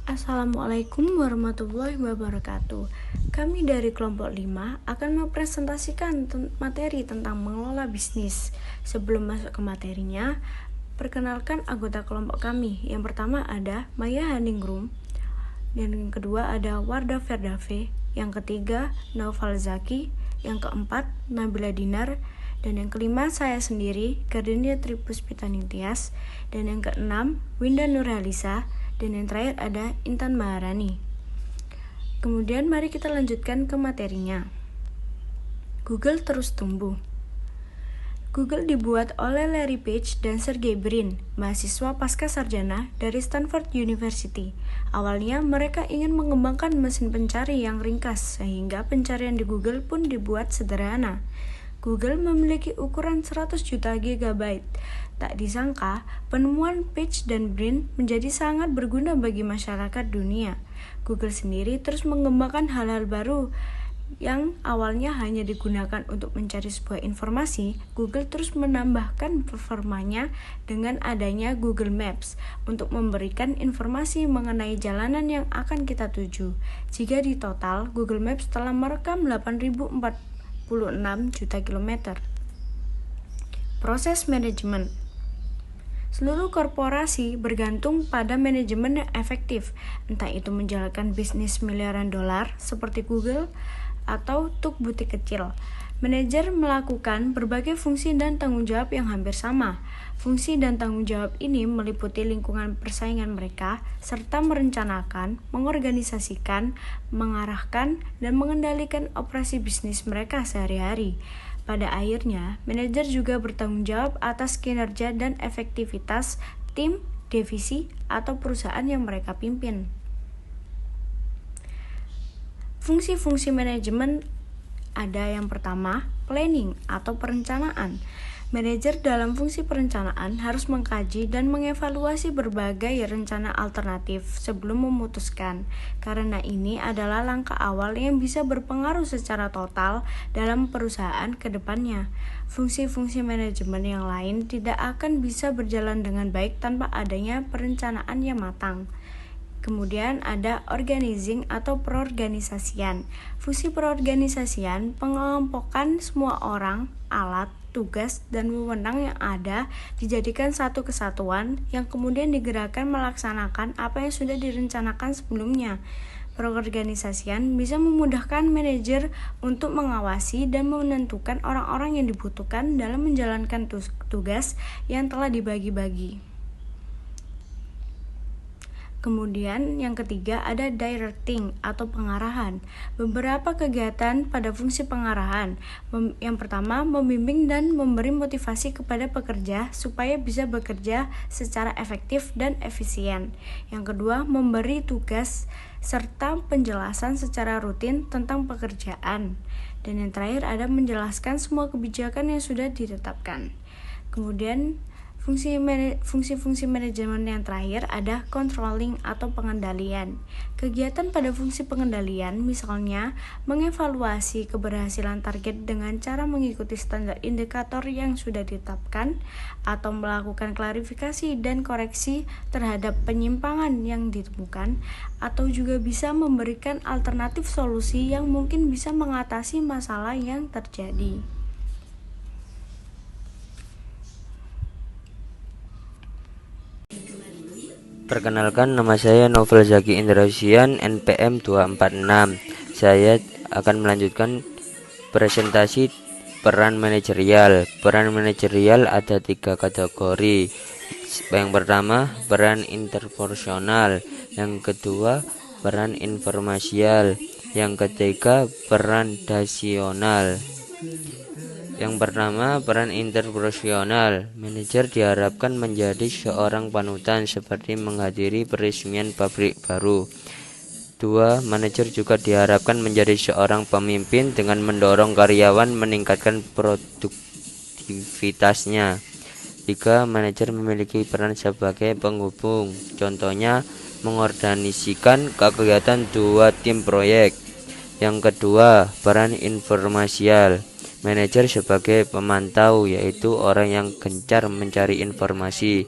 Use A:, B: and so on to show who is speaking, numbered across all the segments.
A: Assalamualaikum warahmatullahi wabarakatuh. Kami dari kelompok 5 akan mempresentasikan materi tentang mengelola bisnis. Sebelum masuk ke materinya, perkenalkan anggota kelompok kami. Yang pertama ada Maya Haningrum, dan yang kedua ada Wardah Ferdave, yang ketiga Naufal Zaki, yang keempat Nabila Dinar, dan yang kelima saya sendiri, Gardenia Tripuspita Ningtyas, dan yang keenam Winda Nurhalisa, dan yang terakhir ada Intan Maharani. Kemudian mari kita lanjutkan ke materinya. Google terus tumbuh. Google dibuat oleh Larry Page dan Sergey Brin, mahasiswa pasca sarjana dari Stanford University. Awalnya mereka ingin mengembangkan mesin pencari yang ringkas sehingga pencarian di Google pun dibuat sederhana. Google memiliki ukuran 100 juta GB. Tak disangka, penemuan Page dan Brin menjadi sangat berguna bagi masyarakat dunia. Google sendiri terus mengembangkan hal-hal baru yang awalnya hanya digunakan untuk mencari sebuah informasi. Google terus menambahkan performanya dengan adanya Google Maps untuk memberikan informasi mengenai jalanan yang akan kita tuju. Jika di total, Google Maps telah merekam 8.046 juta kilometer. Proses manajemen. Seluruh korporasi bergantung pada manajemen yang efektif, entah itu menjalankan bisnis miliaran dolar seperti Google atau tuk butik kecil. Manajer melakukan berbagai fungsi dan tanggung jawab yang hampir sama. Fungsi dan tanggung jawab ini meliputi lingkungan persaingan mereka, serta merencanakan, mengorganisasikan, mengarahkan, dan mengendalikan operasi bisnis mereka sehari-hari. Pada akhirnya, manajer juga bertanggung jawab atas kinerja dan efektivitas tim, divisi, atau perusahaan yang mereka pimpin. Fungsi-fungsi manajemen ada yang pertama, planning atau perencanaan. Manajer dalam fungsi perencanaan harus mengkaji dan mengevaluasi berbagai rencana alternatif sebelum memutuskan, karena ini adalah langkah awal yang bisa berpengaruh secara total dalam perusahaan ke depannya. Fungsi-fungsi manajemen yang lain tidak akan bisa berjalan dengan baik tanpa adanya perencanaan yang matang. Kemudian ada organizing atau perorganisasian. Fungsi perorganisasian pengelompokan semua orang, alat, tugas, dan wewenang yang ada dijadikan satu kesatuan yang kemudian digerakkan melaksanakan apa yang sudah direncanakan sebelumnya. Perorganisasian bisa memudahkan manajer untuk mengawasi dan menentukan orang-orang yang dibutuhkan dalam menjalankan tugas yang telah dibagi-bagi. Kemudian yang ketiga ada directing atau pengarahan. Beberapa kegiatan pada fungsi pengarahan. Yang pertama, membimbing dan memberi motivasi kepada pekerja supaya bisa bekerja secara efektif dan efisien. Yang kedua, memberi tugas serta penjelasan secara rutin tentang pekerjaan. Dan yang terakhir ada menjelaskan semua kebijakan yang sudah ditetapkan. Kemudian fungsi-fungsi manajemen yang terakhir ada controlling atau pengendalian. Kegiatan pada fungsi pengendalian misalnya mengevaluasi keberhasilan target dengan cara mengikuti standar indikator yang sudah ditetapkan atau melakukan klarifikasi dan koreksi terhadap penyimpangan yang ditemukan, atau juga bisa memberikan alternatif solusi yang mungkin bisa mengatasi masalah yang terjadi.
B: Perkenalkan, nama saya Naufal Zaki Indrasian, NPM 246. Saya akan melanjutkan presentasi peran manajerial. Peran manajerial ada 3 kategori. Yang pertama, peran interpersonal. Yang kedua, peran informasial. Yang ketiga, peran dasional. Yang pertama, peran interpersonal. Manajer diharapkan menjadi seorang panutan seperti menghadiri peresmian pabrik baru. 2. Manajer juga diharapkan menjadi seorang pemimpin dengan mendorong karyawan meningkatkan produktivitasnya. 3. Manajer memiliki peran sebagai penghubung. Contohnya, mengorganisasikan kegiatan 2 tim proyek. Yang kedua, peran informasial. Manajer sebagai pemantau, yaitu orang yang gencar mencari informasi.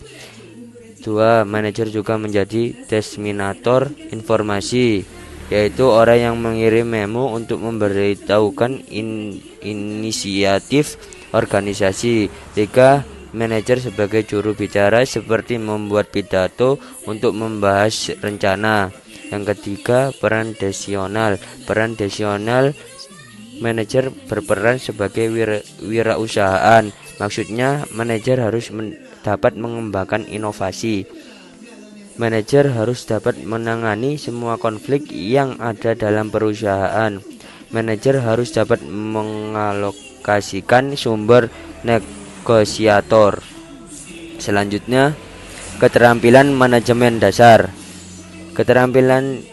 B: 2. Manajer juga menjadi disseminator informasi, yaitu orang yang mengirim memo untuk memberitahukan inisiatif organisasi. 3. Manajer sebagai juru bicara seperti membuat pidato untuk membahas rencana. Yang ketiga, peran desional. Peran desional, manajer berperan sebagai wirausahaan. Maksudnya, manajer harus dapat mengembangkan inovasi. Manajer harus dapat menangani semua konflik yang ada dalam perusahaan. Manajer harus dapat mengalokasikan sumber negosiator. Selanjutnya, keterampilan manajemen dasar. Keterampilan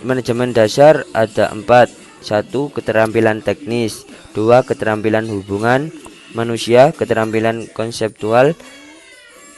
B: manajemen dasar ada 4. 1. Keterampilan teknis. 2. Keterampilan hubungan manusia. Keterampilan konseptual.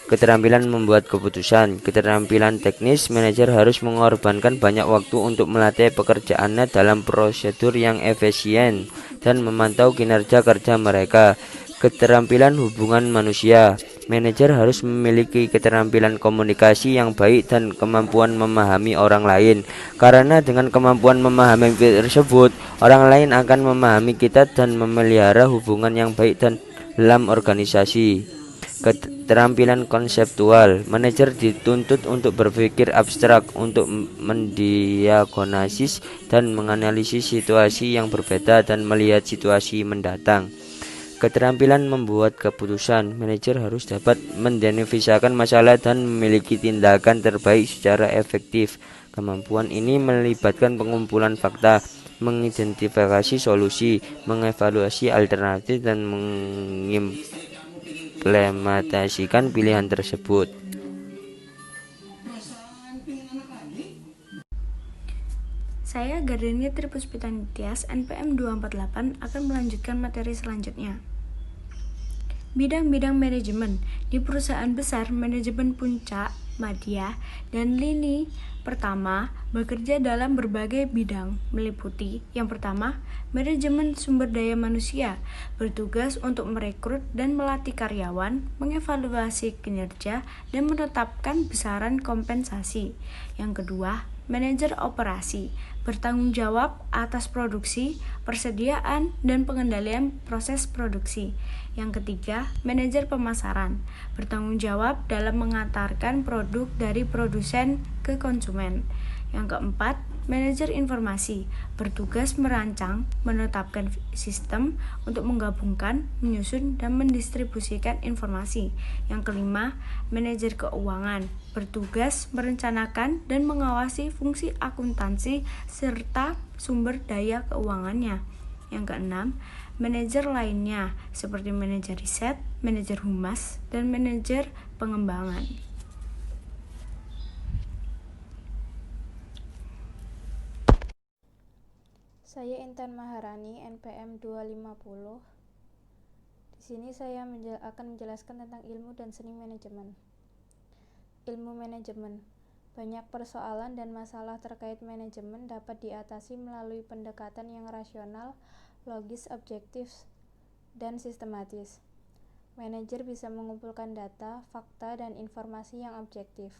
B: Keterampilan membuat keputusan. Keterampilan teknis, manajer harus mengorbankan banyak waktu untuk melatih pekerjaannya dalam prosedur yang efisien dan memantau kinerja kerja mereka. Keterampilan hubungan manusia, manajer harus memiliki keterampilan komunikasi yang baik dan kemampuan memahami orang lain. Karena dengan kemampuan memahami tersebut, orang lain akan memahami kita dan memelihara hubungan yang baik dalam organisasi. Keterampilan konseptual, manajer dituntut untuk berpikir abstrak, untuk mendiagnosis dan menganalisis situasi yang berbeda dan melihat situasi mendatang. Keterampilan membuat keputusan, manajer harus dapat mendefinisikan masalah dan memiliki tindakan terbaik secara efektif. Kemampuan ini melibatkan pengumpulan fakta, mengidentifikasi solusi, mengevaluasi alternatif, dan mengimplementasikan pilihan tersebut.
A: Saya Gardenia Tripuspita Nityas, NPM 248 akan melanjutkan materi selanjutnya. Bidang-bidang manajemen. Di perusahaan besar, manajemen puncak, madya, dan lini pertama bekerja dalam berbagai bidang, meliputi yang pertama, manajemen sumber daya manusia, bertugas untuk merekrut dan melatih karyawan, mengevaluasi kinerja, dan menetapkan besaran kompensasi. Yang kedua, manajer operasi, bertanggung jawab atas produksi, persediaan, dan pengendalian proses produksi. Yang ketiga, manajer pemasaran, bertanggung jawab dalam mengantarkan produk dari produsen ke konsumen. Yang keempat, manajer informasi, bertugas merancang, menetapkan sistem untuk menggabungkan, menyusun, dan mendistribusikan informasi. Yang kelima, manajer keuangan, bertugas merencanakan dan mengawasi fungsi akuntansi serta sumber daya keuangannya. Yang keenam, manajer lainnya seperti manajer riset, manajer humas, dan manajer pengembangan.
C: Saya Intan Maharani, NPM 250. Di sini saya akan menjelaskan tentang ilmu dan seni manajemen. Ilmu manajemen. Banyak persoalan dan masalah terkait manajemen dapat diatasi melalui pendekatan yang rasional, logis, objektif, dan sistematis. Manajer bisa mengumpulkan data, fakta, dan informasi yang objektif.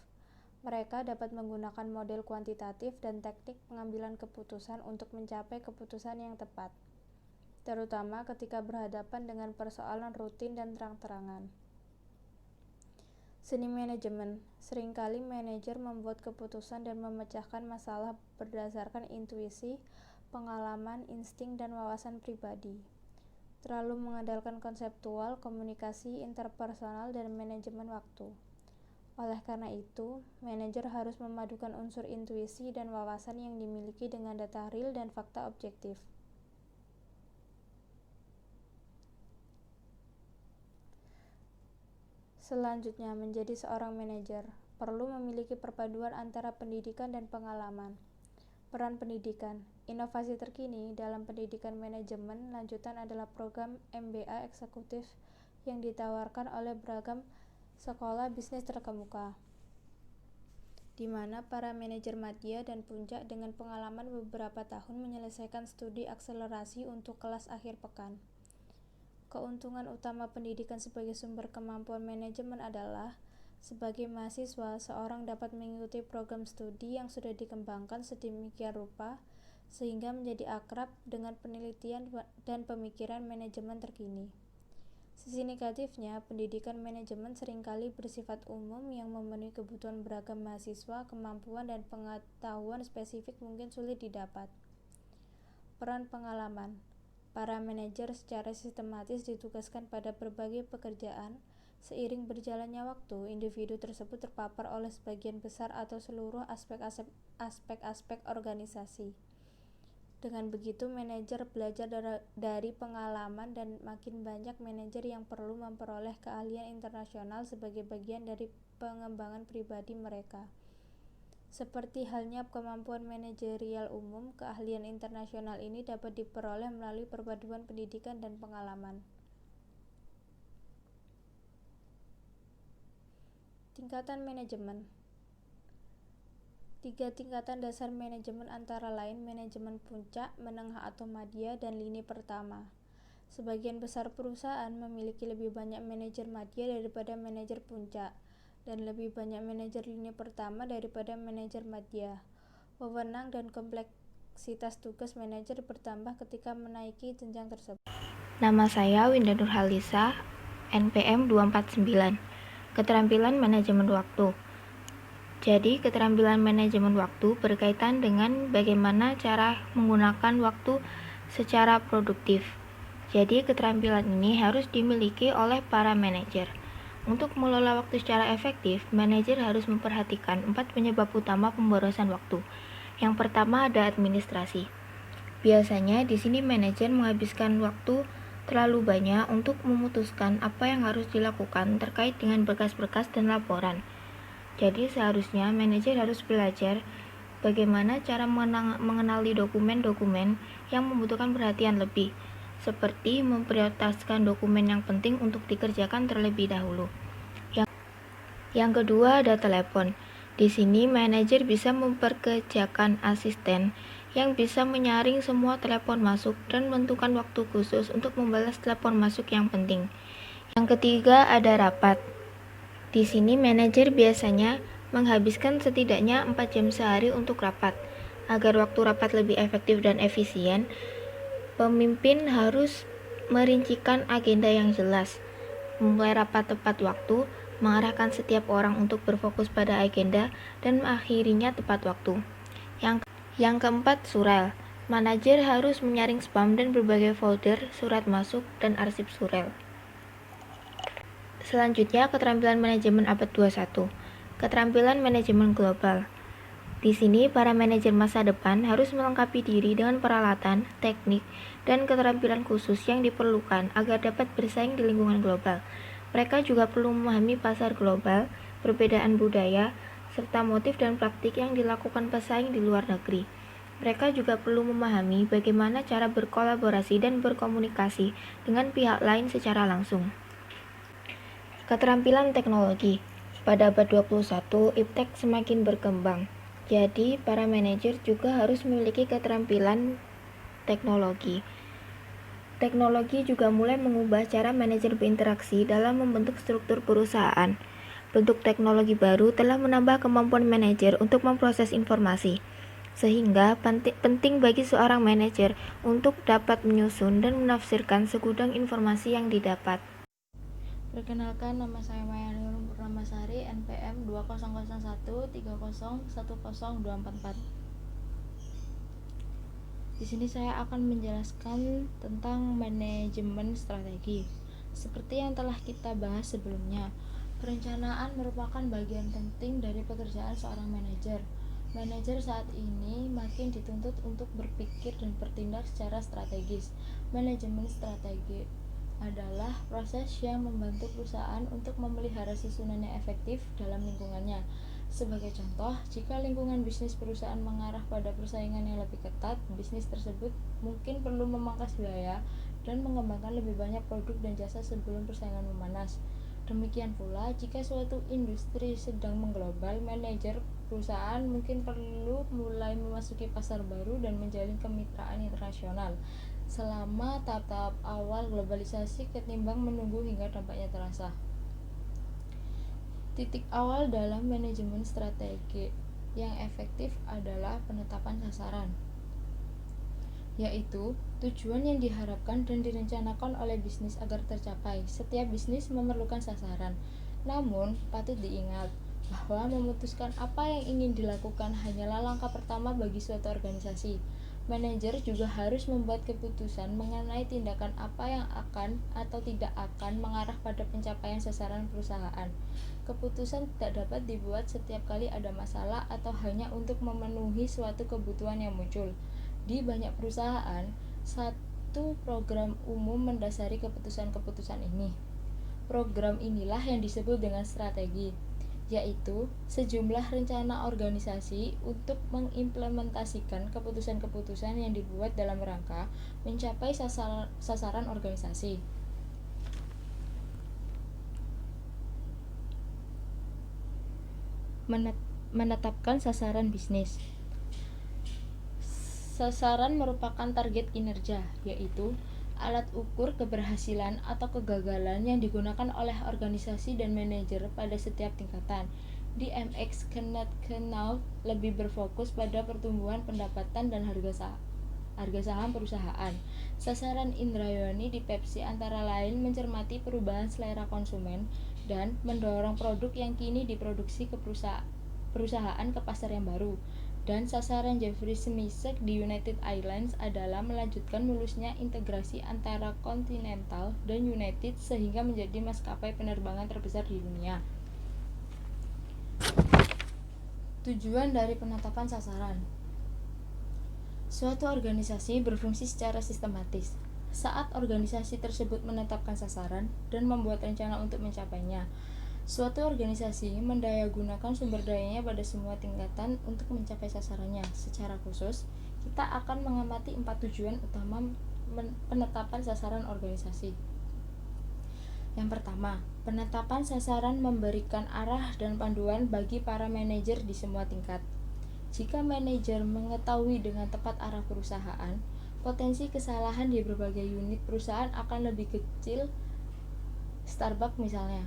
C: Mereka dapat menggunakan model kuantitatif dan teknik pengambilan keputusan untuk mencapai keputusan yang tepat, terutama ketika berhadapan dengan persoalan rutin dan terang-terangan. Seni manajemen. Seringkali manajer membuat keputusan dan memecahkan masalah berdasarkan intuisi, pengalaman, insting, dan wawasan pribadi. Terlalu mengandalkan konseptual, komunikasi interpersonal, dan manajemen waktu. Oleh karena itu, manajer harus memadukan unsur intuisi dan wawasan yang dimiliki dengan data real dan fakta objektif. Selanjutnya, menjadi seorang manajer perlu memiliki perpaduan antara pendidikan dan pengalaman. Peran pendidikan. Inovasi terkini dalam pendidikan manajemen lanjutan adalah program MBA eksekutif yang ditawarkan oleh beragam sekolah bisnis terkemuka, di mana para manajer madya dan puncak dengan pengalaman beberapa tahun menyelesaikan studi akselerasi untuk kelas akhir pekan. Keuntungan utama pendidikan sebagai sumber kemampuan manajemen adalah Sebagai mahasiswa, seorang dapat mengikuti program studi yang sudah dikembangkan sedemikian rupa sehingga menjadi akrab dengan penelitian dan pemikiran manajemen terkini. Sisi negatifnya, pendidikan manajemen seringkali bersifat umum yang memenuhi kebutuhan beragam mahasiswa, kemampuan dan pengetahuan spesifik mungkin sulit didapat. Peran pengalaman. Para manajer secara sistematis ditugaskan pada berbagai pekerjaan. Seiring berjalannya waktu, individu tersebut terpapar oleh sebagian besar atau seluruh aspek-aspek organisasi. Dengan begitu, manajer belajar dari pengalaman dan makin banyak manajer yang perlu memperoleh keahlian internasional sebagai bagian dari pengembangan pribadi mereka. Seperti halnya kemampuan manajerial umum, keahlian internasional ini dapat diperoleh melalui perpaduan pendidikan dan pengalaman. Tingkatan manajemen. 3 tingkatan dasar manajemen antara lain manajemen puncak, menengah atau madya, dan lini pertama. Sebagian besar perusahaan memiliki lebih banyak manajer madya daripada manajer puncak, dan lebih banyak manajer lini pertama daripada manajer madya. Wewenang dan kompleksitas tugas manajer bertambah ketika menaiki jenjang tersebut.
A: Nama saya Winda Nurhalisa, NPM 249. Keterampilan manajemen waktu. Jadi, keterampilan manajemen waktu berkaitan dengan bagaimana cara menggunakan waktu secara produktif. Jadi, keterampilan ini harus dimiliki oleh para manajer. Untuk mengelola waktu secara efektif, manajer harus memperhatikan 4 penyebab utama pemborosan waktu. Yang pertama ada administrasi. Biasanya di sini manajer menghabiskan waktu terlalu banyak untuk memutuskan apa yang harus dilakukan terkait dengan berkas-berkas dan laporan. Jadi seharusnya manajer harus belajar bagaimana cara mengenali dokumen-dokumen yang membutuhkan perhatian lebih, seperti memprioritaskan dokumen yang penting untuk dikerjakan terlebih dahulu. Yang kedua ada telepon. Di sini manajer bisa memperkerjakan asisten yang bisa menyaring semua telepon masuk dan menentukan waktu khusus untuk membalas telepon masuk yang penting. Yang ketiga ada rapat. Di sini manajer biasanya menghabiskan setidaknya 4 jam sehari untuk rapat. Agar waktu rapat lebih efektif dan efisien, pemimpin harus merincikan agenda yang jelas, memulai rapat tepat waktu, mengarahkan setiap orang untuk berfokus pada agenda, dan mengakhirinya tepat waktu. Yang keempat, surel. Manajer harus menyaring spam dan berbagai folder, surat masuk, dan arsip surel. Selanjutnya, keterampilan manajemen abad 21. Keterampilan manajemen global. Di sini, para manajer masa depan harus melengkapi diri dengan peralatan, teknik, dan keterampilan khusus yang diperlukan agar dapat bersaing di lingkungan global. Mereka juga perlu memahami pasar global, perbedaan budaya, serta motif dan praktik yang dilakukan pesaing di luar negeri. Mereka juga perlu memahami bagaimana cara berkolaborasi dan berkomunikasi dengan pihak lain secara langsung. Keterampilan teknologi. Pada abad 21, iptek semakin berkembang. Jadi, para manajer juga harus memiliki keterampilan teknologi. Teknologi juga mulai mengubah cara manajer berinteraksi dalam membentuk struktur perusahaan. Bentuk teknologi baru telah menambah kemampuan manajer untuk memproses informasi, sehingga penting bagi seorang manajer untuk dapat menyusun dan menafsirkan segudang informasi yang didapat.
D: Perkenalkan, nama saya Maya Nurul Purnamasari, NPM 200130102444. Di sini saya akan menjelaskan tentang manajemen strategi. Seperti yang telah kita bahas sebelumnya, perencanaan merupakan bagian penting dari pekerjaan seorang manajer. Manajer saat ini makin dituntut untuk berpikir dan bertindak secara strategis. Manajemen strategi adalah proses yang membantu perusahaan untuk memelihara susunan yang efektif dalam lingkungannya. Sebagai contoh, jika lingkungan bisnis perusahaan mengarah pada persaingan yang lebih ketat, bisnis tersebut mungkin perlu memangkas biaya dan mengembangkan lebih banyak produk dan jasa sebelum persaingan memanas. Demikian pula, jika suatu industri sedang mengglobal, manajer perusahaan mungkin perlu mulai memasuki pasar baru dan menjalin kemitraan internasional selama tahap awal globalisasi ketimbang menunggu hingga dampaknya terasa. Titik awal dalam manajemen strategi yang efektif adalah penetapan sasaran, yaitu tujuan yang diharapkan dan direncanakan oleh bisnis agar tercapai. Setiap bisnis memerlukan sasaran, namun patut diingat bahwa memutuskan apa yang ingin dilakukan hanyalah langkah pertama bagi suatu organisasi. Manajer juga harus membuat keputusan mengenai tindakan apa yang akan atau tidak akan mengarah pada pencapaian sasaran perusahaan. Keputusan tidak dapat dibuat setiap kali ada masalah atau hanya untuk memenuhi suatu kebutuhan yang muncul. Di banyak perusahaan, satu program umum mendasari keputusan-keputusan ini. Program inilah yang disebut dengan strategi, yaitu sejumlah rencana organisasi untuk mengimplementasikan keputusan-keputusan yang dibuat dalam rangka mencapai sasaran organisasi. Menetapkan sasaran bisnis. Sasaran merupakan target kinerja, yaitu alat ukur keberhasilan atau kegagalan yang digunakan oleh organisasi dan manajer pada setiap tingkatan. Di MX Knaut lebih berfokus pada pertumbuhan pendapatan dan harga saham perusahaan. Sasaran Indrayani di Pepsi antara lain mencermati perubahan selera konsumen dan mendorong produk yang kini diproduksi ke perusahaan ke pasar yang baru. Dan sasaran Jeffrey Smisek di United Airlines adalah melanjutkan mulusnya integrasi antara Continental dan United sehingga menjadi maskapai penerbangan terbesar di dunia. Tujuan dari penetapan sasaran. Suatu organisasi berfungsi secara sistematis. Saat organisasi tersebut menetapkan sasaran dan membuat rencana untuk mencapainya, suatu organisasi mendayagunakan sumber dayanya pada semua tingkatan untuk mencapai sasarannya. Secara khusus, kita akan mengamati 4 tujuan utama penetapan sasaran organisasi. Yang pertama, penetapan sasaran memberikan arah dan panduan bagi para manajer di semua tingkat. Jika manajer mengetahui dengan tepat arah perusahaan, potensi kesalahan di berbagai unit perusahaan akan lebih kecil. Starbucks misalnya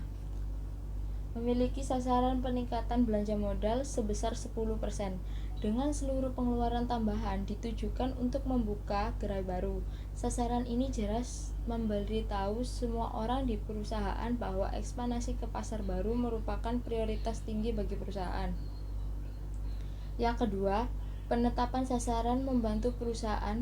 D: memiliki sasaran peningkatan belanja modal sebesar 10% dengan seluruh pengeluaran tambahan ditujukan untuk membuka gerai baru. Sasaran ini jelas memberitahu semua orang di perusahaan bahwa ekspansi ke pasar baru merupakan prioritas tinggi bagi perusahaan. Yang kedua, penetapan sasaran membantu perusahaan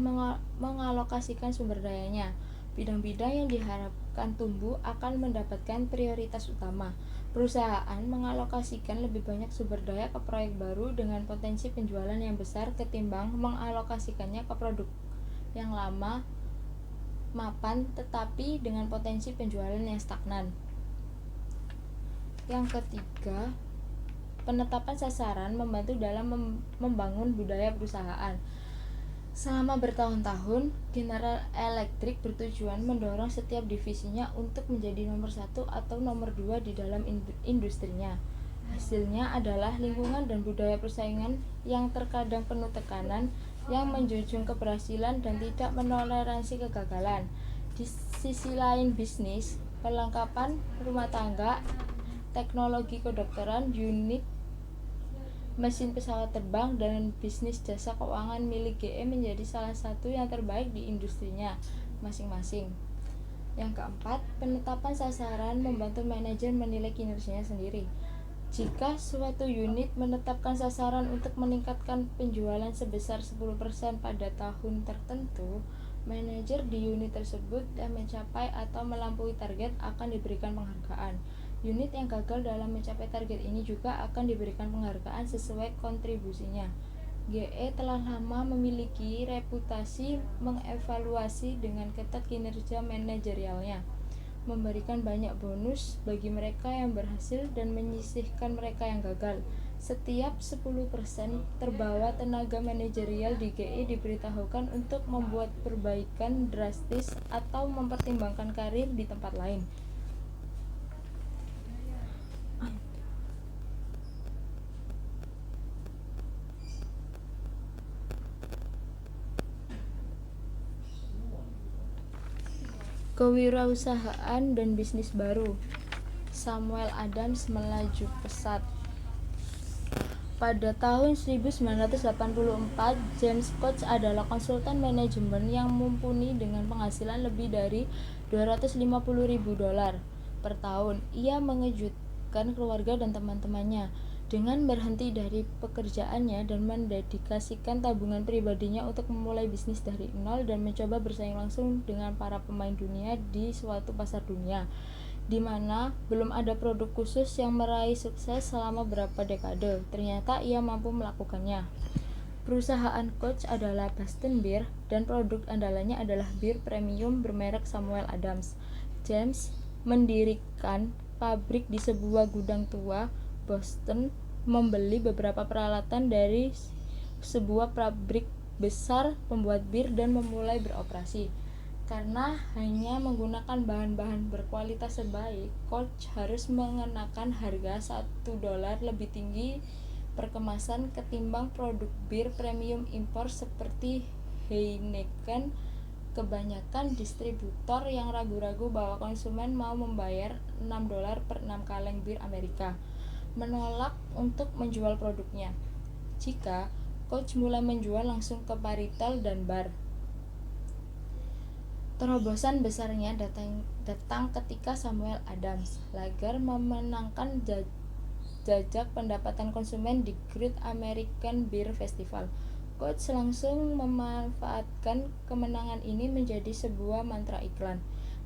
D: mengalokasikan sumber dayanya. Bidang-bidang yang diharapkan tumbuh akan mendapatkan prioritas utama. Perusahaan mengalokasikan lebih banyak sumber daya ke proyek baru dengan potensi penjualan yang besar ketimbang mengalokasikannya ke produk yang lama mapan tetapi dengan potensi penjualan yang stagnan. Yang ketiga, penetapan sasaran membantu dalam membangun budaya perusahaan. Selama bertahun-tahun, General Electric bertujuan mendorong setiap divisinya untuk menjadi nomor 1 atau nomor 2 di dalam industrinya. Hasilnya adalah lingkungan dan budaya persaingan yang terkadang penuh tekanan, yang menjunjung keberhasilan dan tidak menoleransi kegagalan. Di sisi lain, bisnis, perlengkapan rumah tangga, teknologi kedokteran, unit mesin pesawat terbang, dan bisnis jasa keuangan milik GE menjadi salah satu yang terbaik di industrinya masing-masing. Yang keempat, penetapan sasaran membantu manajer menilai kinerjanya sendiri. Jika suatu unit menetapkan sasaran untuk meningkatkan penjualan sebesar 10% pada tahun tertentu, manajer di unit tersebut yang mencapai atau melampaui target akan diberikan penghargaan. Unit yang gagal dalam mencapai target ini juga akan diberikan penghargaan sesuai kontribusinya. GE telah lama memiliki reputasi mengevaluasi dengan ketat kinerja manajerialnya, memberikan banyak bonus bagi mereka yang berhasil dan menyisihkan mereka yang gagal. Setiap 10% terbawa tenaga manajerial di GE diberitahukan untuk membuat perbaikan drastis atau mempertimbangkan karir di tempat lain. Kewirausahaan dan bisnis baru. Samuel Adams melaju pesat. Pada tahun 1984, James Koch adalah konsultan manajemen yang mumpuni dengan penghasilan lebih dari $250.000 per tahun. Ia mengejutkan keluarga dan teman-temannya dengan berhenti dari pekerjaannya dan mendedikasikan tabungan pribadinya untuk memulai bisnis dari nol dan mencoba bersaing langsung dengan para pemain dunia di suatu pasar dunia, di mana belum ada produk khusus yang meraih sukses selama beberapa dekade. Ternyata ia mampu melakukannya. Perusahaan Koch adalah Boston Beer dan produk andalannya adalah bir premium bermerek Samuel Adams. James mendirikan pabrik di sebuah gudang tua Boston, membeli beberapa peralatan dari sebuah pabrik besar pembuat bir dan memulai beroperasi. Karena hanya menggunakan bahan-bahan berkualitas terbaik, Koch harus mengenakan harga $1 lebih tinggi per kemasan ketimbang produk bir premium impor seperti Heineken. Kebanyakan distributor yang ragu-ragu bahwa konsumen mau membayar $6 per 6 kaleng bir Amerika menolak untuk menjual produknya. Jika Koch mulai menjual langsung ke paritel dan bar, terobosan besarnya datang ketika Samuel Adams Lager memenangkan jajak pendapatan konsumen di Great American Beer Festival. Koch langsung memanfaatkan kemenangan ini menjadi sebuah mantra iklan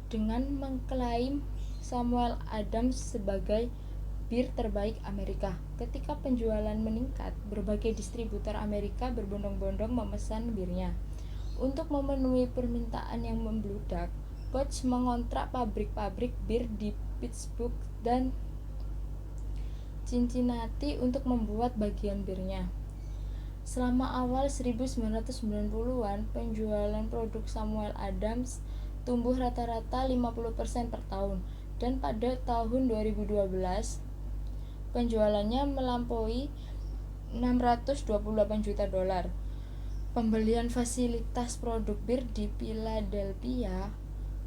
D: dengan mengklaim Samuel Adams sebagai bir terbaik Amerika. Ketika penjualan meningkat, berbagai distributor Amerika berbondong-bondong memesan birnya. Untuk memenuhi permintaan yang membludak, Koch mengontrak pabrik-pabrik bir di Pittsburgh dan Cincinnati untuk membuat bagian birnya. Selama awal 1990-an, penjualan produk Samuel Adams tumbuh rata-rata 50% per tahun, dan pada tahun 2012 penjualannya melampaui $628 juta. Pembelian fasilitas produk bir di Philadelphia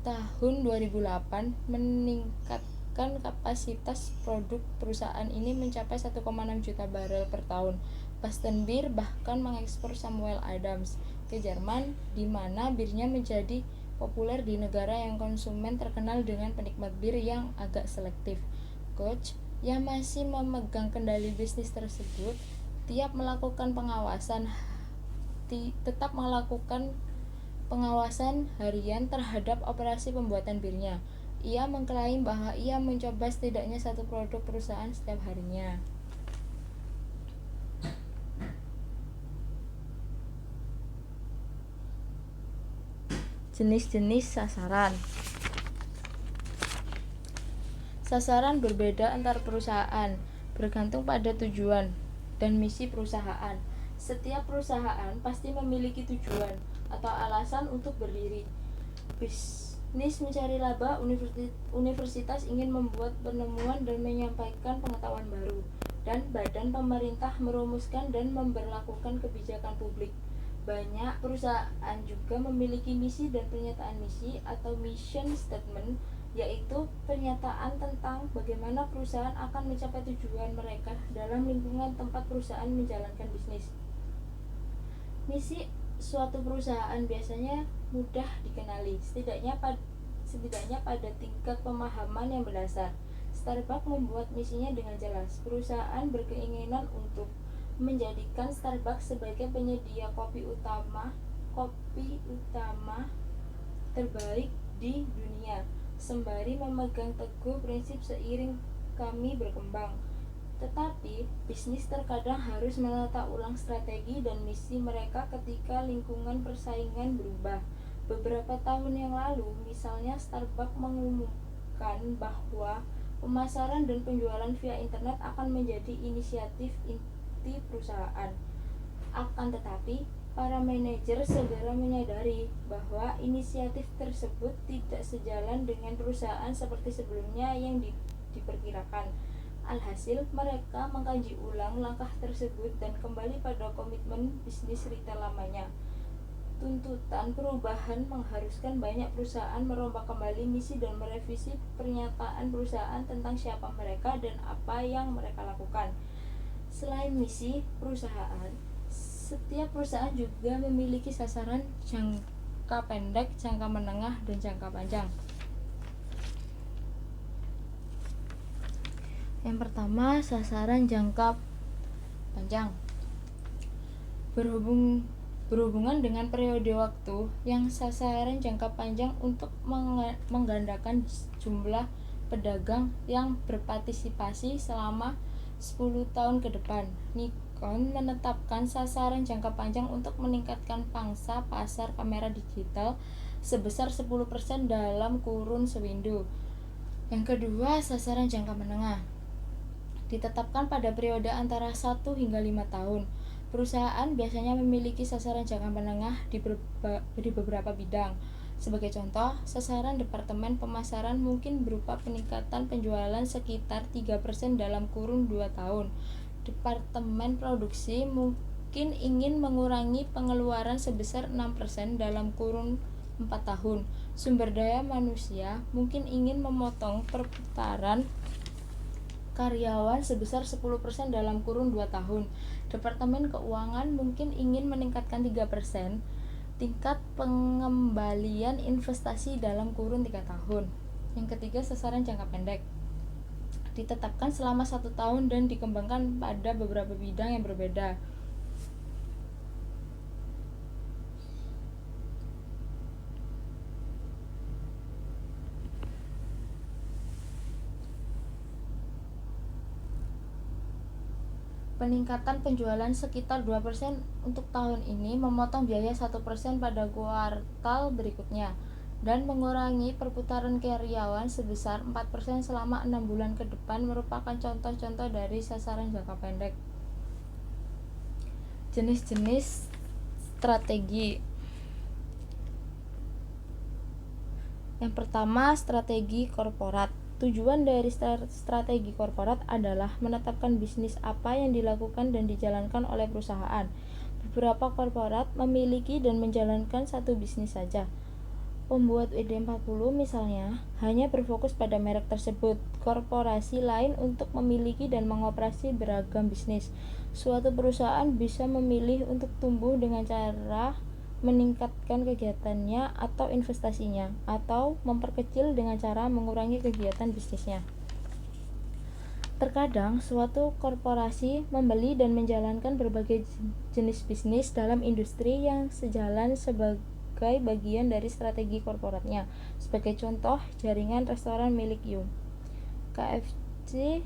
D: tahun 2008 meningkatkan kapasitas produk perusahaan ini mencapai 1,6 juta barel per tahun. Boston Beer bahkan mengekspor Samuel Adams ke Jerman, di mana birnya menjadi populer di negara yang konsumen terkenal dengan penikmat bir yang agak selektif. Koch yang masih memegang kendali bisnis tersebut tetap melakukan pengawasan harian terhadap operasi pembuatan birnya. Ia mengklaim bahwa ia mencoba setidaknya satu produk perusahaan setiap harinya. Jenis-jenis sasaran. Sasaran berbeda antar perusahaan, bergantung pada tujuan dan misi perusahaan. Setiap perusahaan pasti memiliki tujuan atau alasan untuk berdiri. Bisnis mencari laba, universitas ingin membuat penemuan dan menyampaikan pengetahuan baru, dan badan pemerintah merumuskan dan memberlakukan kebijakan publik. Banyak perusahaan juga memiliki misi dan pernyataan misi atau mission statement, yaitu pernyataan tentang bagaimana perusahaan akan mencapai tujuan mereka dalam lingkungan tempat perusahaan menjalankan bisnis. Misi suatu perusahaan biasanya mudah dikenali, setidaknya pada tingkat pemahaman yang berdasar. Starbucks membuat misinya dengan jelas. Perusahaan berkeinginan untuk menjadikan Starbucks sebagai penyedia kopi utama terbaik di dunia, sembari memegang teguh prinsip seiring kami berkembang. Tetapi bisnis terkadang harus menata ulang strategi dan misi mereka ketika lingkungan persaingan berubah. Beberapa tahun yang lalu, misalnya Starbucks mengumumkan bahwa pemasaran dan penjualan via internet akan menjadi inisiatif inti perusahaan. Akan tetapi, para manajer segera menyadari bahwa inisiatif tersebut tidak sejalan dengan perusahaan seperti sebelumnya yang diperkirakan. Alhasil, mereka mengkaji ulang langkah tersebut dan kembali pada komitmen bisnis retail lamanya. tuntutan perubahan mengharuskan banyak perusahaan merombak kembali misi dan merevisi pernyataan perusahaan tentang siapa mereka dan apa yang mereka lakukan. Selain misi perusahaan, setiap perusahaan juga memiliki sasaran jangka pendek, jangka menengah, dan jangka panjang. Yang pertama, sasaran jangka panjang. Berhubungan dengan periode waktu yang sasaran jangka panjang untuk menggandakan jumlah pedagang yang berpartisipasi selama 10 tahun ke depan. Nikon menetapkan sasaran jangka panjang untuk meningkatkan pangsa pasar kamera digital sebesar 10% dalam kurun sewindu. Yang kedua, sasaran jangka menengah ditetapkan pada periode antara 1 hingga 5 tahun. Perusahaan biasanya memiliki sasaran jangka menengah di beberapa bidang. Sebagai contoh, sasaran departemen pemasaran mungkin berupa peningkatan penjualan sekitar 3% dalam kurun 2 tahun. Departemen produksi mungkin ingin mengurangi pengeluaran sebesar 6% dalam kurun 4 tahun. Sumber daya manusia mungkin ingin memotong perputaran karyawan sebesar 10% dalam kurun 2 tahun. Departemen keuangan mungkin ingin meningkatkan 3% tingkat pengembalian investasi dalam kurun 3 tahun. Yang ketiga, sasaran jangka pendek ditetapkan selama 1 tahun dan dikembangkan pada beberapa bidang yang berbeda. Peningkatan penjualan sekitar 2% untuk tahun ini, memotong biaya 1% pada kuartal berikutnya, dan mengurangi perputaran karyawan sebesar 4% selama 6 bulan ke depan merupakan contoh-contoh dari sasaran jangka pendek. Jenis-jenis strategi. Yang pertama, strategi korporat. Tujuan dari strategi korporat adalah menetapkan bisnis apa yang dilakukan dan dijalankan oleh perusahaan. Beberapa korporat memiliki dan menjalankan satu bisnis saja. Pembuat WD-40 misalnya hanya berfokus pada merek tersebut. Korporasi lain untuk memiliki dan mengoperasi beragam bisnis. Suatu perusahaan bisa memilih untuk tumbuh dengan cara meningkatkan kegiatannya atau investasinya, atau memperkecil dengan cara mengurangi kegiatan bisnisnya. Terkadang suatu korporasi membeli dan menjalankan berbagai jenis bisnis dalam industri yang sejalan sebagai bagian dari strategi korporatnya. Sebagai contoh, jaringan restoran milik Yum, KFC,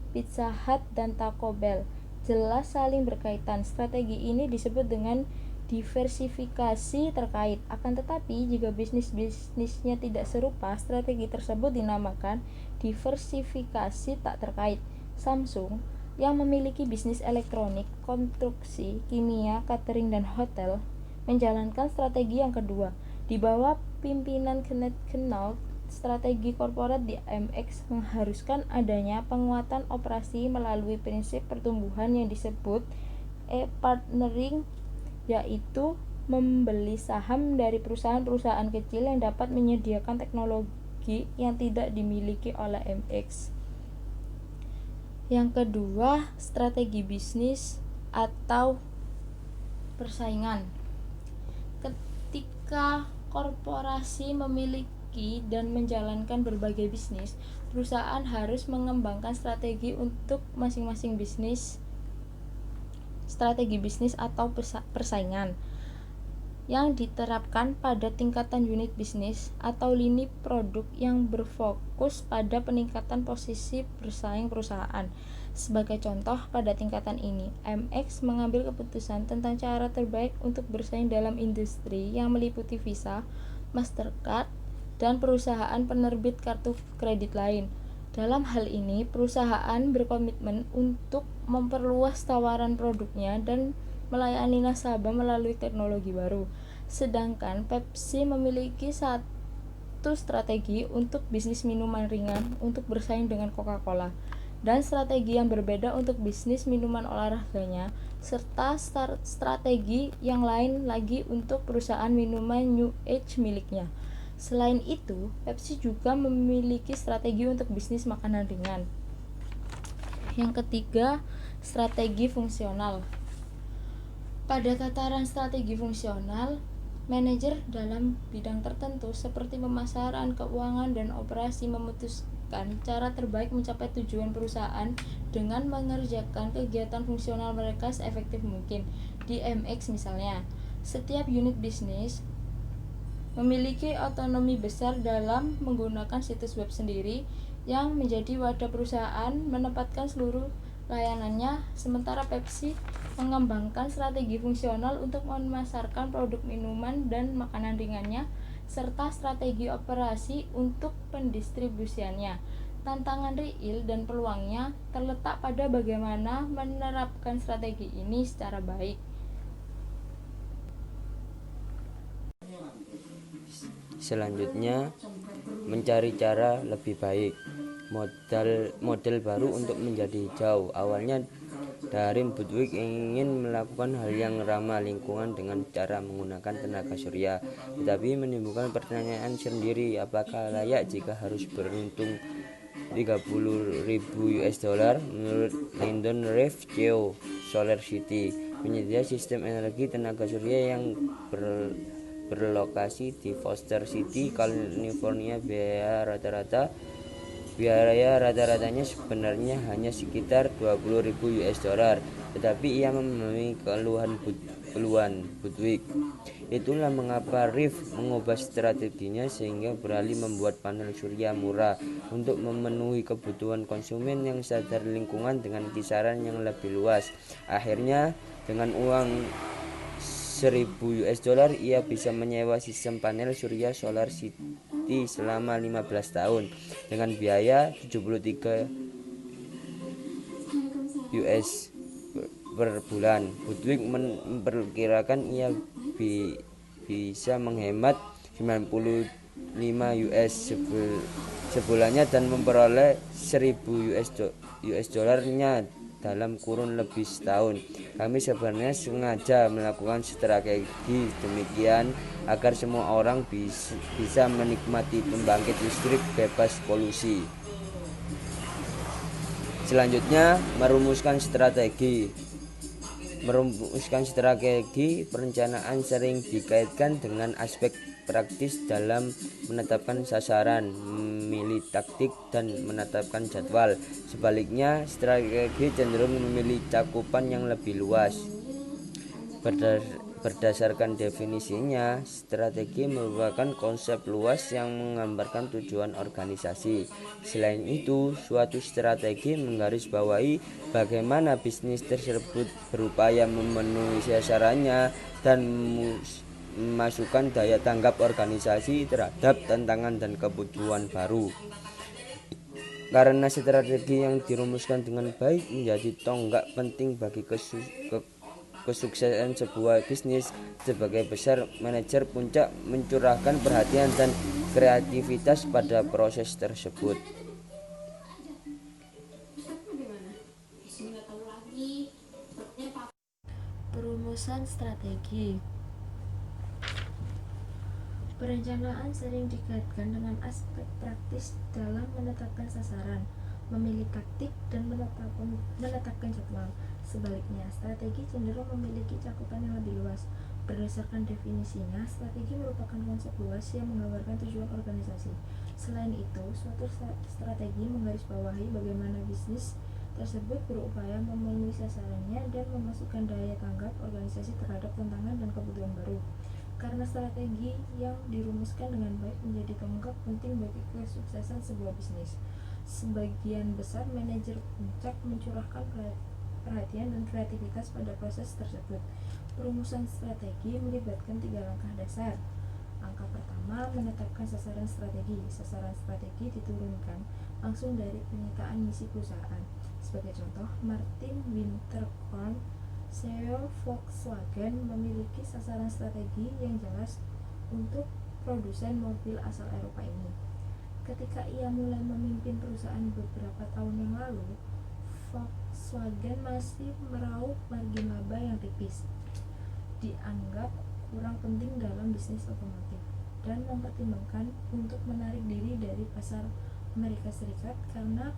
D: Pizza Hut, dan Taco Bell jelas saling berkaitan. Strategi ini disebut dengan diversifikasi terkait. Akan tetapi, jika bisnisnya tidak serupa, strategi tersebut dinamakan diversifikasi tak terkait. Samsung yang memiliki bisnis elektronik, konstruksi, kimia, catering, dan hotel menjalankan strategi yang kedua. Di bawah pimpinan Kenneth Knault, strategi korporat di MX mengharuskan adanya penguatan operasi melalui prinsip pertumbuhan yang disebut partnering, yaitu membeli saham dari perusahaan-perusahaan kecil yang dapat menyediakan teknologi yang tidak dimiliki oleh MX. Yang kedua, strategi bisnis atau persaingan. Ketika korporasi memiliki dan menjalankan berbagai bisnis, perusahaan harus mengembangkan strategi untuk masing-masing bisnis. Strategi bisnis atau persaingan yang diterapkan pada tingkatan unit bisnis atau lini produk yang berfokus pada peningkatan posisi bersaing perusahaan. Sebagai contoh, pada tingkatan ini, MX mengambil keputusan tentang cara terbaik untuk bersaing dalam industri yang meliputi Visa, Mastercard, dan perusahaan penerbit kartu kredit lain. Dalam hal ini, perusahaan berkomitmen untuk memperluas tawaran produknya dan melayani nasabah melalui teknologi baru. Sedangkan Pepsi memiliki satu strategi untuk bisnis minuman ringan untuk bersaing dengan Coca-Cola. dan strategi yang berbeda untuk bisnis minuman olahraganya, serta strategi yang lain lagi untuk perusahaan minuman New Age miliknya. Selain itu, Pepsi juga memiliki strategi untuk bisnis makanan ringan. Yang ketiga, strategi fungsional. Pada tataran strategi fungsional, manajer dalam bidang tertentu seperti pemasaran, keuangan, dan operasi memutuskan cara terbaik mencapai tujuan perusahaan dengan mengerjakan kegiatan fungsional mereka seefektif mungkin. Di MX misalnya, setiap unit bisnis memiliki otonomi besar dalam menggunakan situs web sendiri yang menjadi wadah perusahaan menempatkan seluruh layanannya, sementara Pepsi mengembangkan strategi fungsional untuk memasarkan produk minuman dan makanan ringannya, serta strategi operasi untuk pendistribusiannya. Tantangan real dan peluangnya terletak pada bagaimana menerapkan strategi ini secara baik.
B: Selanjutnya, mencari cara lebih baik. Model baru untuk menjadi hijau. Awalnya Darin Budwig ingin melakukan hal yang ramah lingkungan dengan cara menggunakan tenaga surya, tetapi menimbulkan pertanyaan sendiri, apakah layak jika harus beruntung $30.000? Menurut Lyndon Reeve, CEO SolarCity, penyedia sistem energi tenaga surya yang berlokasi di Foster City, California, biaya rata-ratanya sebenarnya hanya sekitar $20.000, tetapi ia memenuhi keluhan Budwig. Itulah mengapa Reeve mengubah strateginya sehingga beralih membuat panel surya murah untuk memenuhi kebutuhan konsumen yang sadar lingkungan dengan kisaran yang lebih luas. Akhirnya, dengan uang $1.000 ia bisa menyewa sistem panel surya Solar City selama 15 tahun dengan biaya $73 per bulan. Budwig memperkirakan ia bisa menghemat $95 sebulannya dan memperoleh $1.000 dalam kurun lebih setahun. Kami sebenarnya sengaja melakukan strategi demikian agar semua orang bisa menikmati pembangkit listrik bebas polusi. Selanjutnya, merumuskan strategi. Perencanaan sering dikaitkan dengan aspek praktis dalam menetapkan sasaran, memilih taktik, dan menetapkan jadwal. Sebaliknya, strategi cenderung memilih cakupan yang lebih luas. Berdasarkan definisinya, strategi merupakan konsep luas yang menggambarkan tujuan organisasi. Selain itu, suatu strategi menggarisbawahi bagaimana bisnis tersebut berupaya memenuhi sasarannya dan memasukkan daya tanggap organisasi terhadap tantangan dan kebutuhan baru. Karena strategi yang dirumuskan dengan baik menjadi tonggak penting bagi kesuksesan sebuah bisnis. Sebagai besar manajer puncak mencurahkan perhatian dan kreativitas pada proses tersebut.
D: Perumusan strategi. Perencanaan sering dikaitkan dengan aspek praktis dalam menetapkan sasaran, memilih taktik, dan menetapkan jadwal. Sebaliknya, strategi cenderung memiliki cakupan yang lebih luas. Berdasarkan definisinya, strategi merupakan konsep luas yang menggambarkan tujuan organisasi. Selain itu, suatu strategi menggarisbawahi bagaimana bisnis tersebut berupaya memenuhi sasarannya dan memasukkan daya tanggap organisasi terhadap tantangan dan kebutuhan baru. Karena strategi yang dirumuskan dengan baik menjadi tonggak penting bagi kesuksesan sebuah bisnis. Sebagian besar manajer puncak mencurahkan perhatian dan kreativitas pada proses tersebut. Perumusan strategi melibatkan 3 langkah dasar. Langkah pertama, menetapkan sasaran strategi. Sasaran strategi diturunkan langsung dari penyitaan misi perusahaan. Sebagai contoh, Martin Winterkorn, CEO Volkswagen, memiliki sasaran strategi yang jelas untuk produsen mobil asal Eropa ini. Ketika ia mulai memimpin perusahaan beberapa tahun yang lalu,
C: Volkswagen masih meraup margin laba yang tipis, dianggap kurang penting dalam bisnis otomotif, dan mempertimbangkan untuk menarik diri dari pasar Amerika Serikat karena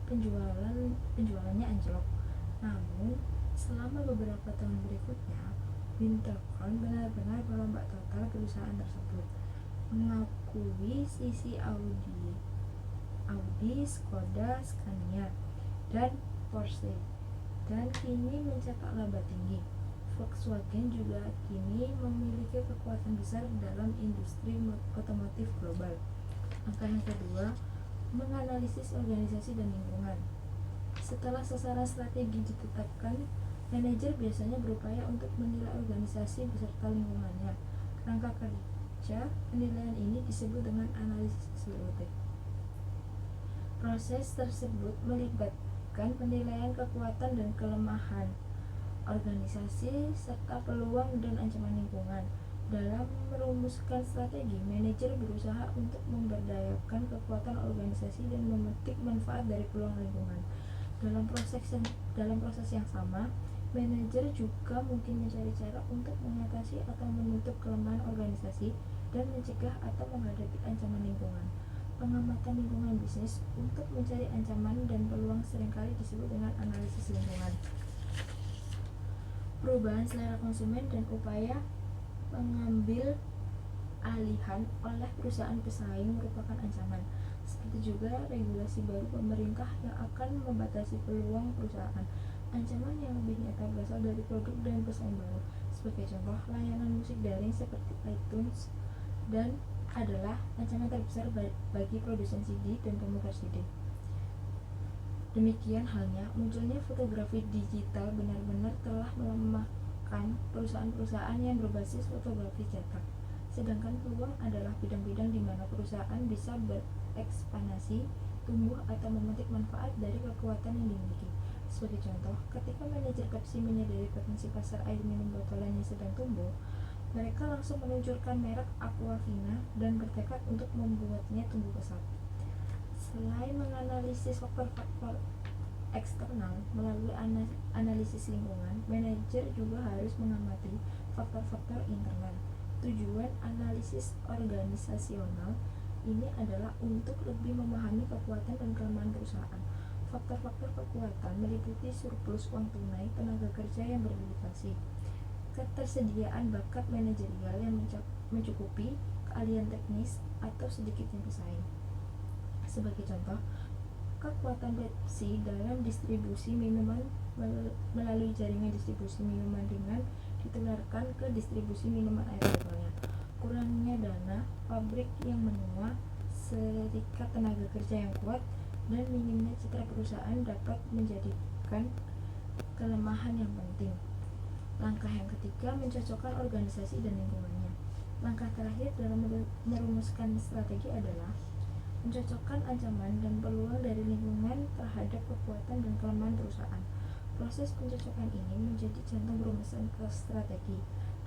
C: penjualannya anjlok. Namun, selama beberapa tahun berikutnya, Winterkorn benar-benar merombak total perusahaan tersebut, mengakui sisi Audi, Skoda, Scania, dan Porsche, dan kini mencetak laba tinggi. Volkswagen juga kini memiliki kekuatan besar dalam industri otomotif global. Langkah yang kedua, menganalisis organisasi dan lingkungan. Setelah sasaran strategi ditetapkan, manajer biasanya berupaya untuk menilai organisasi beserta lingkungannya. Kerangka kerja penilaian ini disebut dengan analisis SWOT. Proses tersebut melibatkan penilaian kekuatan dan kelemahan organisasi serta peluang dan ancaman lingkungan. Dalam merumuskan strategi, manajer berusaha untuk memberdayakan kekuatan organisasi dan memetik manfaat dari peluang lingkungan. Dalam proses yang sama, manajer juga mungkin mencari cara untuk mengatasi atau menutup kelemahan organisasi dan mencegah atau menghadapi ancaman lingkungan. Pengamatan lingkungan bisnis untuk mencari ancaman dan peluang seringkali disebut dengan analisis lingkungan. Perubahan selera konsumen dan upaya pengambil alihan oleh perusahaan pesaing merupakan ancaman, seperti juga regulasi baru pemerintah yang akan membatasi peluang perusahaan. Ancaman yang lebih nyata berasal dari produk dan pesaing baru. Sebagai contoh, layanan musik daring seperti iTunes dan adalah ancaman terbesar bagi produsen CD dan pemutar CD. Demikian halnya, munculnya fotografi digital benar-benar telah melemahkan perusahaan-perusahaan yang berbasis fotografi cetak. Sedangkan peluang adalah bidang-bidang di mana perusahaan bisa berekspansi, tumbuh atau memetik manfaat dari kekuatan yang dimiliki. Sebagai contoh, ketika manajer Pepsi menyadari potensi pasar air minum botolan yang sedang tumbuh, mereka langsung meluncurkan merek Aquafina dan bertekad untuk membuatnya tumbuh pesat. Selain menganalisis faktor-faktor eksternal melalui analisis lingkungan, manajer juga harus mengamati faktor-faktor internal. Tujuan analisis organisasional ini adalah untuk lebih memahami kekuatan dan kelemahan perusahaan. Faktor-faktor kekuatan meliputi surplus uang tunai, tenaga kerja yang berdedikasi, ketersediaan bakat manajerial yang mencukupi, keahlian teknis, atau sedikitnya pesaing. Sebagai contoh, kekuatan Pepsi dalam distribusi minuman melalui jaringan distribusi minuman ringan ditularkan ke distribusi minuman air botolnya. Kurangnya dana pabrik yang menua, serikat tenaga kerja yang kuat, dan minimnya citra perusahaan dapat menjadikan kelemahan yang penting. Langkah yang ketiga, mencocokkan organisasi dan lingkungannya. Langkah terakhir dalam merumuskan strategi adalah mencocokkan ancaman dan peluang dari lingkungan terhadap kekuatan dan kelemahan perusahaan. Proses pencocokan ini menjadi jantung rumusan ke strategi.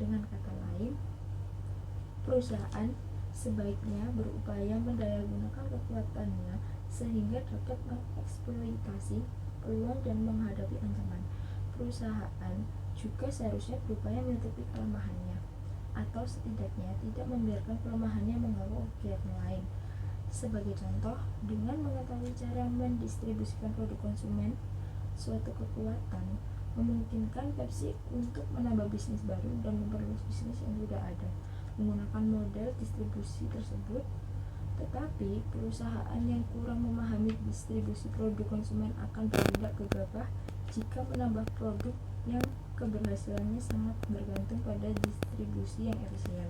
C: Dengan kata lain, perusahaan sebaiknya berupaya mendayagunakan kekuatannya sehingga dapat mengeksploitasi peluang dan menghadapi ancaman. Perusahaan juga seharusnya berupaya menutupi kelemahannya, atau setidaknya tidak membiarkan kelemahannya mengganggu kegiatan lain. Sebagai contoh, dengan mengetahui cara mendistribusikan produk konsumen, suatu kekuatan memungkinkan Pepsi untuk menambah bisnis baru dan memperluas bisnis yang sudah ada menggunakan model distribusi tersebut. Tetapi perusahaan yang kurang memahami distribusi produk konsumen akan bertindak gegabah jika menambah produk yang keberhasilannya sangat bergantung pada distribusi yang efisien.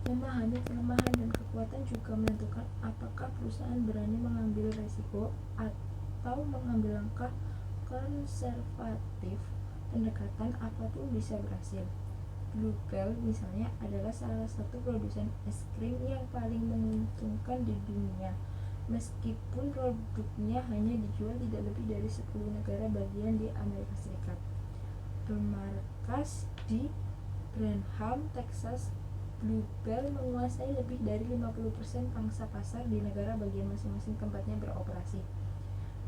C: Memahami kelemahan dan kekuatan juga menentukan apakah perusahaan berani mengambil resiko atau mengambil langkah konservatif. Pendekatan apapun bisa berhasil. Bluebell misalnya adalah salah satu produsen es krim yang paling menguntungkan di dunia, meskipun produknya hanya dijual tidak lebih dari 10 negara bagian di Amerika Serikat. Bermarkas di Branham, Texas, Bluebell menguasai lebih dari 50% pangsa pasar di negara bagian masing-masing tempatnya beroperasi.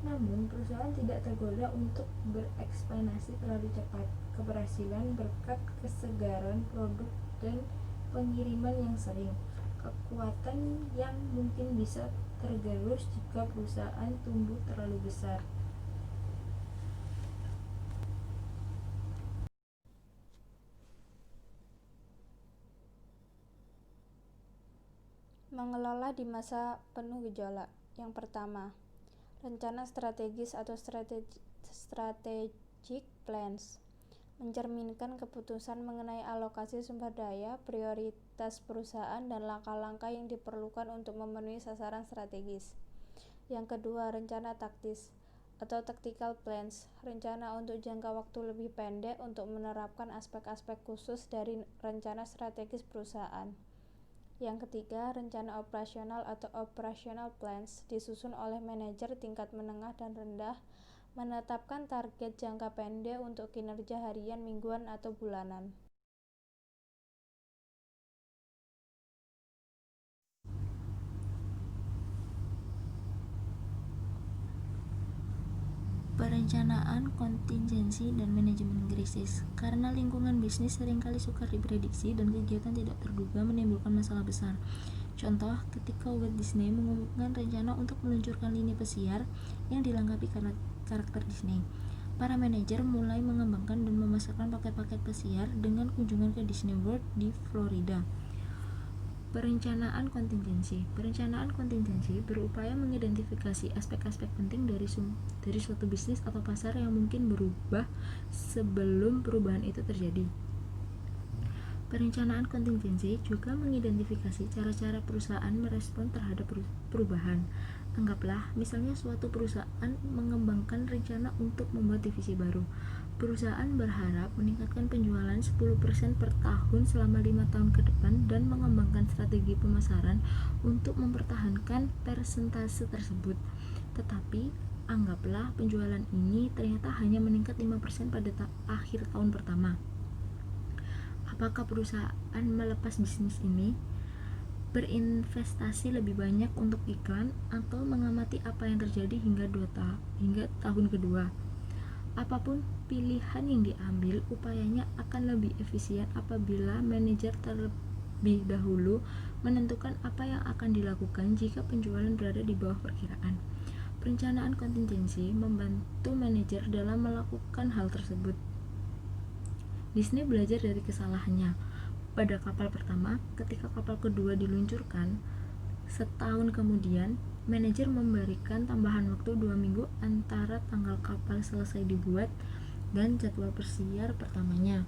E: Namun, perusahaan tidak tergoda untuk berekspansi terlalu cepat. Keberhasilan berkat kesegaran produk dan pengiriman yang sering. Kekuatan yang mungkin bisa tergerus jika perusahaan tumbuh terlalu besar.
C: Mengelola di masa penuh gejolak. Yang pertama, rencana strategis atau strategic plans mencerminkan keputusan mengenai alokasi sumber daya, prioritas perusahaan, dan langkah-langkah yang diperlukan untuk memenuhi sasaran strategis. Yang kedua, rencana taktis atau tactical plans, rencana untuk jangka waktu lebih pendek untuk menerapkan aspek-aspek khusus dari rencana strategis perusahaan. Yang ketiga, rencana operasional atau operational plans disusun oleh manajer tingkat menengah dan rendah, menetapkan target jangka pendek untuk kinerja harian, mingguan, atau bulanan.
D: Perencanaan, kontingensi, dan manajemen krisis. Karena lingkungan bisnis seringkali sukar diprediksi dan kegiatan tidak terduga menimbulkan masalah besar. Contoh, ketika Walt Disney mengumumkan rencana untuk meluncurkan lini pesiar yang dilengkapi karakter Disney, para manajer mulai mengembangkan dan memasarkan paket-paket pesiar dengan kunjungan ke Disney World di Florida. Perencanaan kontingensi berupaya mengidentifikasi aspek-aspek penting dari suatu bisnis atau pasar yang mungkin berubah sebelum perubahan itu terjadi. Perencanaan kontingensi juga mengidentifikasi cara-cara perusahaan merespon terhadap perubahan. Anggaplah, misalnya suatu perusahaan mengembangkan rencana untuk membuat divisi baru. Perusahaan berharap meningkatkan penjualan 10% per tahun selama 5 tahun ke depan dan mengembangkan strategi pemasaran untuk mempertahankan persentase tersebut. Tetapi, anggaplah penjualan ini ternyata hanya meningkat 5% pada akhir tahun pertama. Apakah perusahaan melepas bisnis ini, berinvestasi lebih banyak untuk iklan, atau mengamati apa yang terjadi hingga tahun kedua? Apapun pilihan yang diambil, upayanya akan lebih efisien apabila manajer terlebih dahulu menentukan apa yang akan dilakukan jika penjualan berada di bawah perkiraan. Perencanaan kontingensi membantu manajer dalam melakukan hal tersebut. Disney belajar dari kesalahannya pada kapal pertama. Ketika kapal kedua diluncurkan, setahun kemudian, manajer memberikan tambahan waktu 2 minggu antara tanggal kapal selesai dibuat dan jadwal pesiar pertamanya.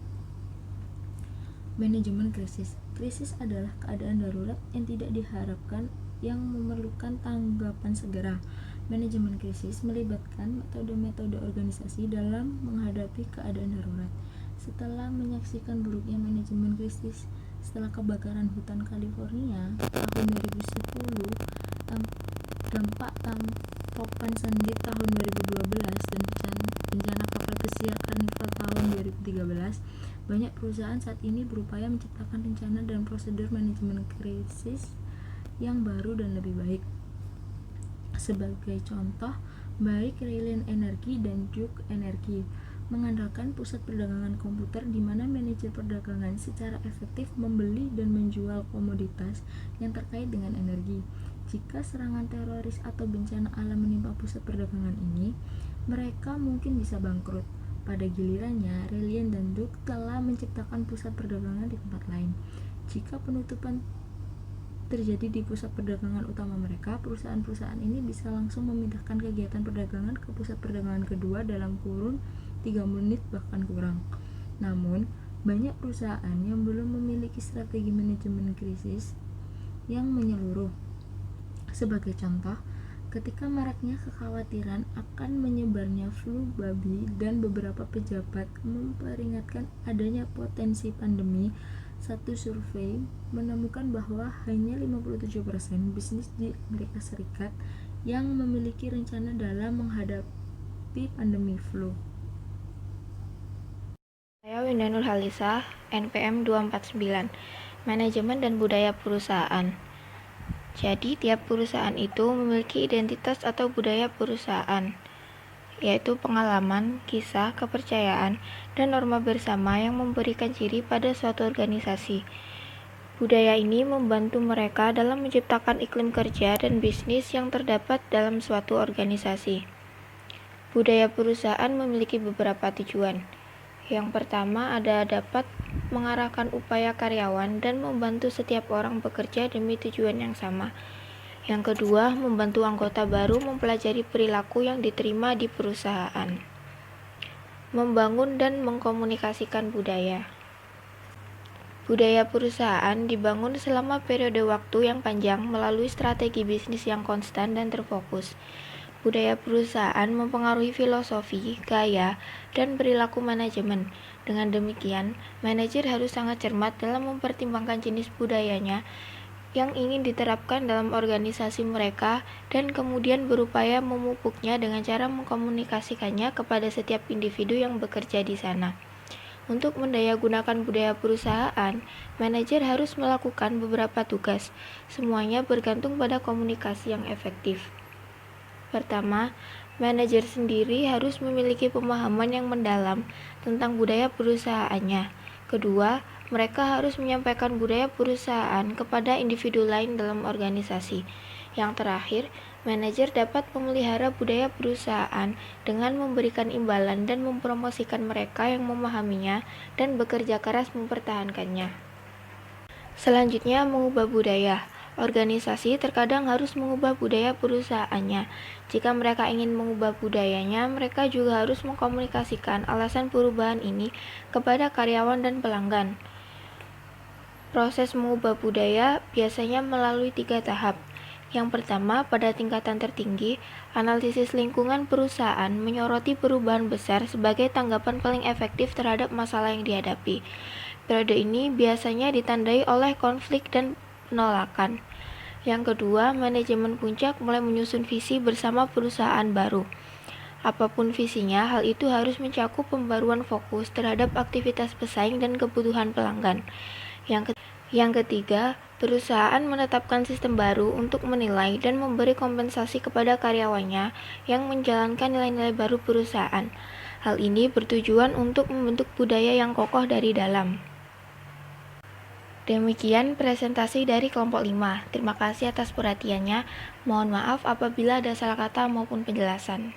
D: Manajemen krisis. Krisis adalah keadaan darurat yang tidak diharapkan yang memerlukan tanggapan segera. Manajemen krisis melibatkan metode-metode organisasi dalam menghadapi keadaan darurat. Setelah menyaksikan buruknya manajemen krisis setelah kebakaran hutan California tahun 2010, dampak topan sendit tahun 2012, dan bencana kapal pesiar Carnival tahun 2013, banyak perusahaan saat ini berupaya menciptakan rencana dan prosedur manajemen krisis yang baru dan lebih baik. Sebagai contoh, baik Reliant Energy dan Duke Energy mengandalkan pusat perdagangan komputer di mana manajer perdagangan secara efektif membeli dan menjual komoditas yang terkait dengan energi. Jika serangan teroris atau bencana alam menimpa pusat perdagangan ini, mereka mungkin bisa bangkrut. Pada gilirannya, Reliant dan Duke telah menciptakan pusat perdagangan di tempat lain. Jika penutupan terjadi di pusat perdagangan utama mereka, perusahaan-perusahaan ini bisa langsung memindahkan kegiatan perdagangan ke pusat perdagangan kedua dalam kurun 3 menit bahkan kurang. Namun, banyak perusahaan yang belum memiliki strategi manajemen krisis yang menyeluruh. Sebagai contoh, ketika maraknya kekhawatiran akan menyebarnya flu babi dan beberapa pejabat memperingatkan adanya potensi pandemi, satu survei menemukan bahwa hanya 57% bisnis di Amerika Serikat yang memiliki rencana dalam menghadapi pandemi flu.
C: Saya Winda Nurhalisah, NPM 249, Manajemen dan Budaya Perusahaan. Jadi, tiap perusahaan itu memiliki identitas atau budaya perusahaan. yaitu pengalaman, kisah, kepercayaan, dan norma bersama yang memberikan ciri pada suatu organisasi. Budaya ini membantu mereka dalam menciptakan iklim kerja dan bisnis yang terdapat dalam suatu organisasi. Budaya perusahaan memiliki beberapa tujuan. Yang pertama dapat mengarahkan upaya karyawan dan membantu setiap orang bekerja demi tujuan yang sama. Yang kedua, membantu anggota baru mempelajari perilaku yang diterima di perusahaan. Membangun dan mengkomunikasikan budaya. Budaya perusahaan dibangun selama periode waktu yang panjang melalui strategi bisnis yang konstan dan terfokus. Budaya perusahaan mempengaruhi filosofi, gaya, dan perilaku manajemen. Dengan demikian, manajer harus sangat cermat dalam mempertimbangkan jenis budayanya yang ingin diterapkan dalam organisasi mereka dan kemudian berupaya memupuknya dengan cara mengkomunikasikannya kepada setiap individu yang bekerja di sana. Untuk mendayagunakan budaya perusahaan, manajer harus melakukan beberapa tugas. Semuanya bergantung pada komunikasi yang efektif. Pertama, manajer sendiri harus memiliki pemahaman yang mendalam tentang budaya perusahaannya. Kedua, mereka harus menyampaikan budaya perusahaan kepada individu lain dalam organisasi. Yang terakhir, manajer dapat memelihara budaya perusahaan dengan memberikan imbalan dan mempromosikan mereka yang memahaminya dan bekerja keras mempertahankannya. Selanjutnya, mengubah budaya. Organisasi terkadang harus mengubah budaya perusahaannya. Jika mereka ingin mengubah budayanya, mereka juga harus mengkomunikasikan alasan perubahan ini kepada karyawan dan pelanggan. Proses mengubah budaya biasanya melalui 3 tahap. Yang pertama, pada tingkatan tertinggi, analisis lingkungan perusahaan menyoroti perubahan besar sebagai tanggapan paling efektif terhadap masalah yang dihadapi. Periode ini biasanya ditandai oleh konflik dan penolakan. Yang kedua, manajemen puncak mulai menyusun visi bersama perusahaan baru. Apapun visinya, hal itu harus mencakup pembaruan fokus terhadap aktivitas pesaing dan kebutuhan pelanggan. Yang ketiga, perusahaan menetapkan sistem baru untuk menilai dan memberi kompensasi kepada karyawannya yang menjalankan nilai-nilai baru perusahaan. Hal ini bertujuan untuk membentuk budaya yang kokoh dari dalam. Demikian presentasi dari kelompok 5. Terima kasih atas perhatiannya. Mohon maaf apabila ada salah kata maupun penjelasan.